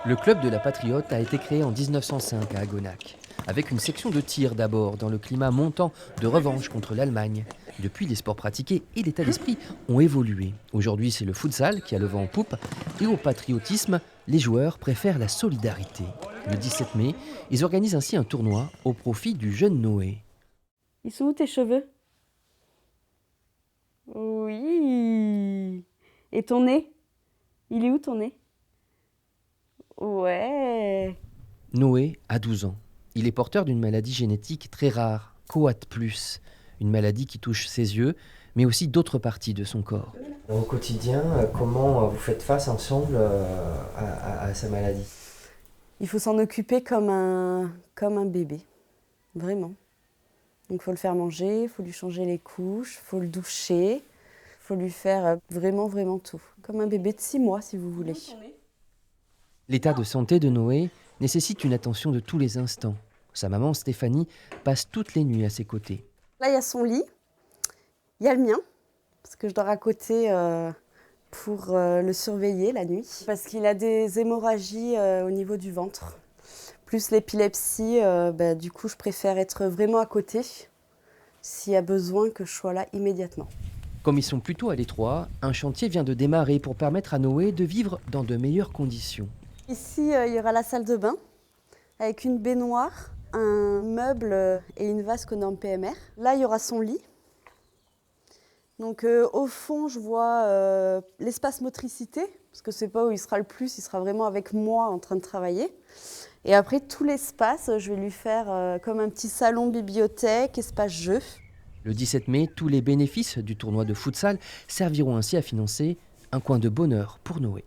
Le club de la Patriote a été créé en 1905 à Agonac, avec une section de tir d'abord, dans le climat montant de revanche contre l'Allemagne. Depuis, les sports pratiqués et l'état d'esprit ont évolué. Aujourd'hui, c'est le futsal qui a le vent en poupe, et au patriotisme, les joueurs préfèrent la solidarité. Le 17 mai, ils organisent ainsi un tournoi au profit du jeune Noé. Ils sont où tes cheveux? Oui. Et ton nez? Il est où ton nez? Ouais. Noé a 12 ans. Il est porteur d'une maladie génétique très rare, Coat+, une maladie qui touche ses yeux, mais aussi d'autres parties de son corps. Au quotidien, comment vous faites face ensemble à sa maladie? Il faut s'en occuper comme un bébé, vraiment. Donc il faut le faire manger, il faut lui changer les couches, il faut le doucher, il faut lui faire vraiment tout. Comme un bébé de 6 mois si vous voulez. L'état de santé de Noé nécessite une attention de tous les instants. Sa maman, Stéphanie, passe toutes les nuits à ses côtés. Là il y a son lit, il y a le mien, parce que je dors à côté pour le surveiller la nuit. Parce qu'il a des hémorragies au niveau du ventre. Plus l'épilepsie, du coup je préfère être vraiment à côté s'il y a besoin que je sois là immédiatement. Comme ils sont plutôt à l'étroit, un chantier vient de démarrer pour permettre à Noé de vivre dans de meilleures conditions. Ici il y aura la salle de bain avec une baignoire, un meuble et une vasque aux normes PMR. Là il y aura son lit. Donc au fond je vois l'espace motricité, parce que c'est pas où il sera le plus, il sera vraiment avec moi en train de travailler. Et après, tout l'espace, je vais lui faire comme un petit salon bibliothèque, espace jeu. Le 17 mai, tous les bénéfices du tournoi de futsal serviront ainsi à financer un coin de bonheur pour Noé.